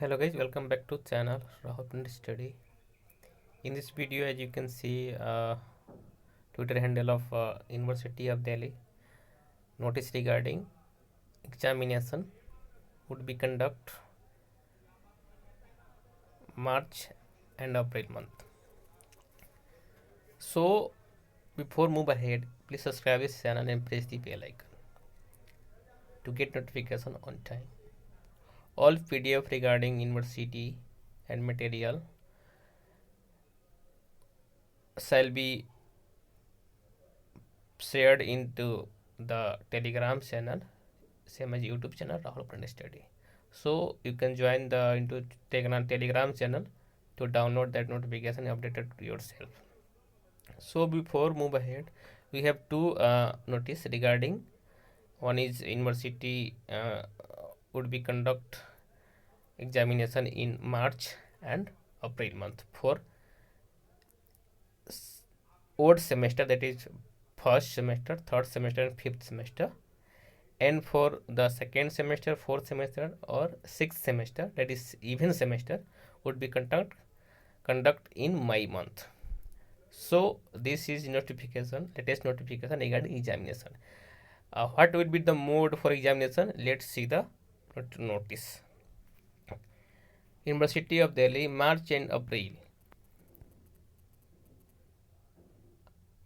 Hello guys, welcome back to channel Rahul Pandit Study. In this video, as you can see, Twitter handle of University of Delhi notice regarding examination would be conduct March and April month. So before move ahead, please subscribe this channel and press the bell icon to get notification on time. All PDF regarding university and material shall be shared into the Telegram channel, same as YouTube channel Rahul Pandit Study. So you can join the into Telegram channel to download that notification and update it yourself. So before move ahead, we have two notice regarding. One is university would be conduct examination in March and April month for odd semester, that is first semester, third semester and fifth semester, and for the second semester, fourth semester or sixth semester, that is even semester, would be conduct in May month. So this is notification, latest notification regarding examination. What will be the mode for examination? Let's see the notice. University of Delhi, March and April.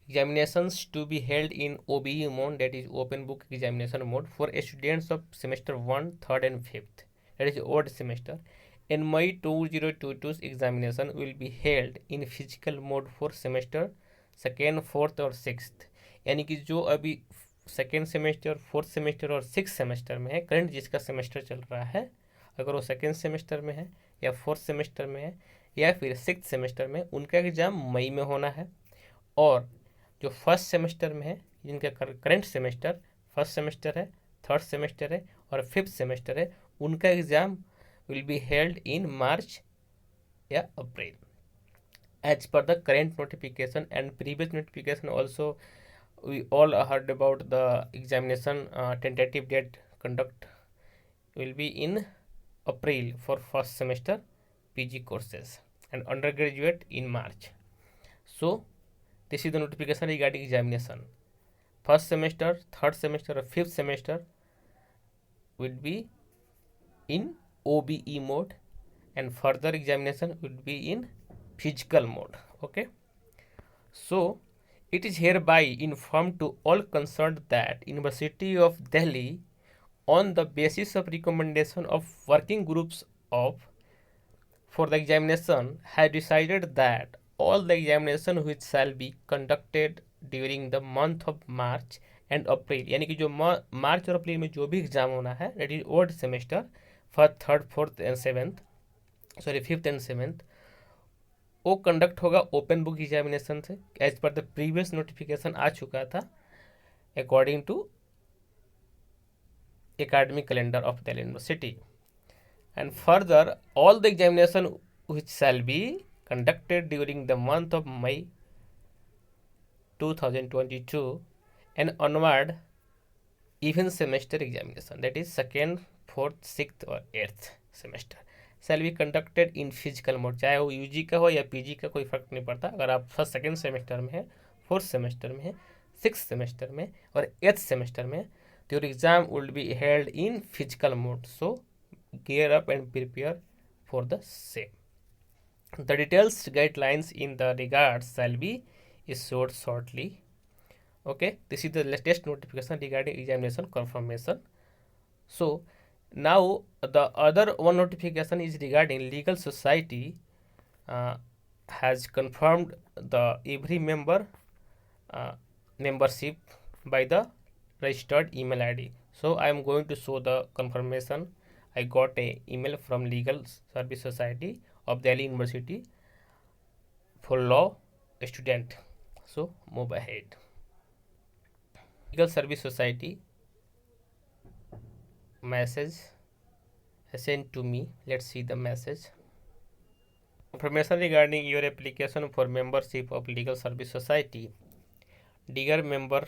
Examinations to be held in OBE mode, that is open book examination mode, for students of semester 1, 3rd and 5th, that is odd semester. In May 2022 examination will be held in physical mode for semester 2nd, 4th और 6th. यानी कि जो अभी second semester, fourth semester और six semester में है, current जिसका semester चल रहा है, अगर वो सेकेंड सेमेस्टर में है या फोर्थ सेमेस्टर में है या फिर सिक्स सेमेस्टर में, उनका एग्ज़ाम मई में होना है. और जो फर्स्ट सेमेस्टर में है, जिनका करंट सेमेस्टर फर्स्ट सेमेस्टर है, थर्ड सेमेस्टर है और फिफ्थ सेमेस्टर है, उनका exam will be held in March या April as per the current notification and previous notification. Also we all heard about the examination tentative date conduct will be in April for first semester PG courses and undergraduate in March. So this is the notification regarding examination. First semester, third semester or fifth semester will be in OBE mode and further examination would be in physical mode. Okay, so it is hereby informed to all concerned that University of Delhi, on the basis of recommendation of working groups of for the examination, has decided that all the examination which shall be conducted during the month of March and April, यानी कि जो मार्च और अप्रैल में जो भी exam होना है, that is odd semester, first, third, fourth and seventh, sorry fifth and seventh, वो कंडक्ट होगा ओपन बुक एग्जामिनेशन से as per the previous notification आ चुका था according to academic calendar of Delhi University. And further all the examination which shall be conducted during the month of May 2022 and onward, even semester examination, that is second, fourth, six और eighth semester shall be conducted in physical mode. चाहे वो UG का हो या PG का, कोई फर्क नहीं पड़ता. अगर आप फर्स्ट सेकेंड सेमेस्टर में है, फोर्थ सेमेस्टर में है, सिक्स सेमेस्टर में और एट्थ सेमेस्टर में, तो your exam will be held in physical mode. So gear up and prepare for the same. The details guidelines in the regards shall be issued shortly. Okay, this is the latest notification regarding examination confirmation. So now the other one notification is regarding legal society has confirmed the every member membership by the registered email ID. So I am going to show the confirmation. I got a email from Legal Service Society of Delhi University for law student. So move ahead. Legal Service Society message sent to me. Let's see the message. Information regarding your application for membership of Legal Service Society. Dear member,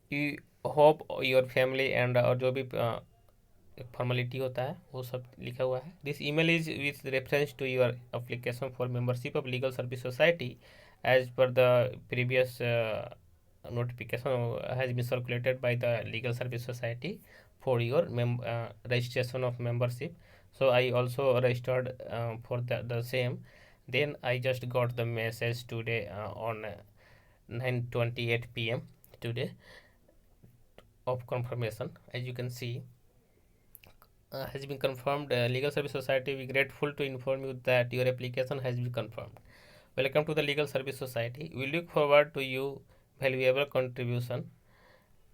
you hope your family and और जो भी एक formality होता है वो सब लिखा हुआ है. This email is with reference to your application for membership of legal service society as per the previous notification has been circulated by the legal service society for your registration of membership. So I also registered for the same. Then I just got the message today on 9:28 p.m. today of confirmation. As you can see, has been confirmed. Legal Service Society, we grateful to inform you that your application has been confirmed. Welcome to the Legal Service Society. We look forward to your valuable contribution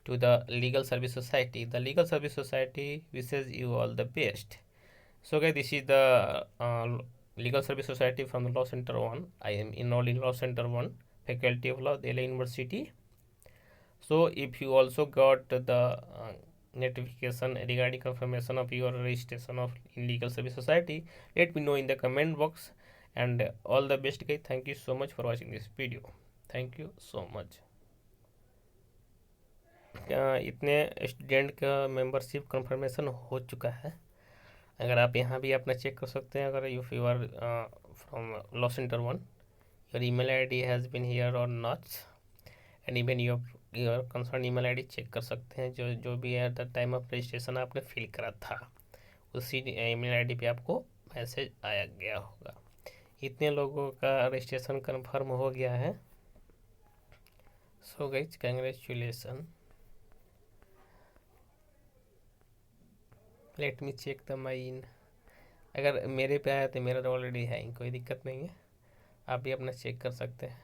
to the Legal Service Society. The Legal Service Society wishes you all the best. So guys, this is the Legal Service Society from the Law Center 1. I am enrolled in Law Center 1, Faculty of Law, Delhi University. So if you also got the notification regarding confirmation of your registration of in Legal Service Society, let me know in the comment box. And all the best guys. Thank you so much for watching this video. Thank you so much. इतने student का membership confirmation हो चुका है. अगर आप यहाँ भी अपना चेक कर सकते हैं. अगर if you are from law centre 1, your email ID has been here और not, and even your concern email ID check कर सकते हैं. जो भी है द टाइम ऑफ रजिस्ट्रेशन आपने फिल करा था उसी ईमेल आईडी पे आपको मैसेज आया गया होगा. इतने लोगों का रजिस्ट्रेशन कंफर्म हो गया है. So guys, congratulation. Let me check the mine. अगर मेरे पे आया तो मेरा तो ऑलरेडी है, कोई दिक्कत नहीं है. आप भी अपना चेक कर सकते हैं.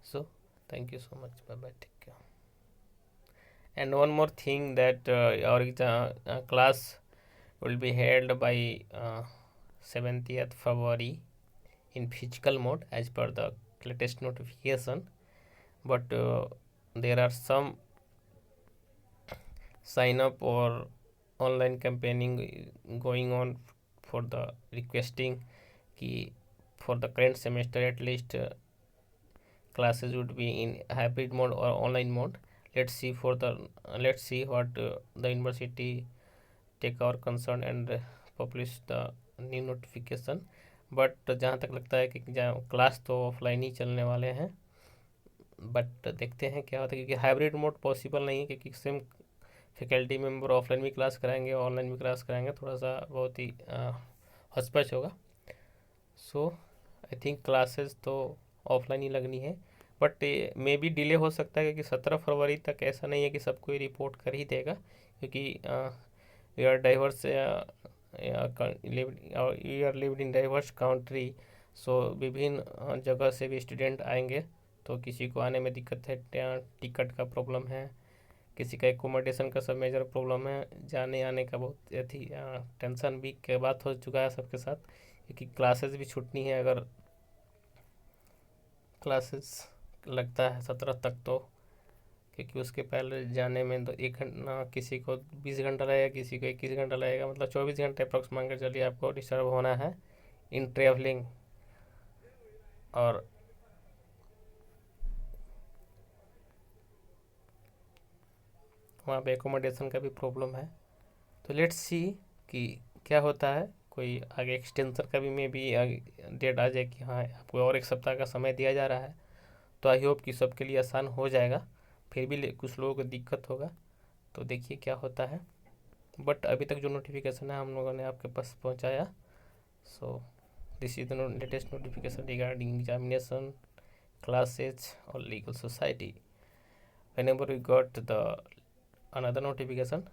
सो thank you so much. Bye bye, take care. And one more thing, that our class will be held by 70th February in physical mode as per the latest notification, but there are some sign up or online campaigning going on for the requesting ki for the current semester at least classes would be in hybrid mode or online mode. Let's see what the university take our concern and publish the new notification. But जहाँ तक लगता है कि class तो offline ही चलने वाले हैं. But देखते हैं क्या होता है, क्योंकि हाइब्रिड मोड पॉसिबल नहीं है, क्योंकि सेम फैकल्टी मेंबर ऑफलाइन भी क्लास कराएंगे ऑनलाइन भी क्लास कराएंगे. थोड़ा सा बहुत ही हचपच होगा. सो आई थिंक क्लासेस तो ऑफलाइन ही लगनी है. बट मे बी डिले हो सकता है, क्योंकि 17 फरवरी तक ऐसा नहीं है कि सब कोई रिपोर्ट कर ही देगा, क्योंकि we are diverse, we are lived in diverse country. So विभिन्न जगह से भी स्टूडेंट आएंगे, तो किसी को आने में दिक्कत है, टिकट का प्रॉब्लम है, किसी का एकोमोडेशन का सब मेजर प्रॉब्लम है, जाने आने का बहुत अथी टेंशन भी के बात हो चुका है सबके साथ, क्योंकि क्लासेस भी छूटनी है. अगर क्लासेस लगता है 17 तक, तो क्योंकि उसके पहले जाने में तो 1 घंटा, किसी को 20 घंटा लगेगा, किसी को 21 घंटा लगेगा, मतलब 24 घंटे अप्रॉक्स मान कर चलिए आपको डिस्टर्ब होना है इन ट्रैवलिंग. और वहाँ पे एकोमोडेशन का भी प्रॉब्लम है. तो लेट्स सी कि क्या होता है. कोई आगे एक्सटेंशन का भी में भी डेट आ जाए कि हाँ आपको और 1 सप्ताह का समय दिया जा रहा है, तो आई होप कि सबके लिए आसान हो जाएगा. फिर भी कुछ लोगों को दिक्कत होगा, तो देखिए क्या होता है. बट अभी तक जो नोटिफिकेशन है हम लोगों ने आपके पास पहुंचाया. So this is the latest notification regarding examination, classes और legal society. whenever we got the another notification,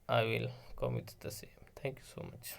I will come with the same. Thank you so much.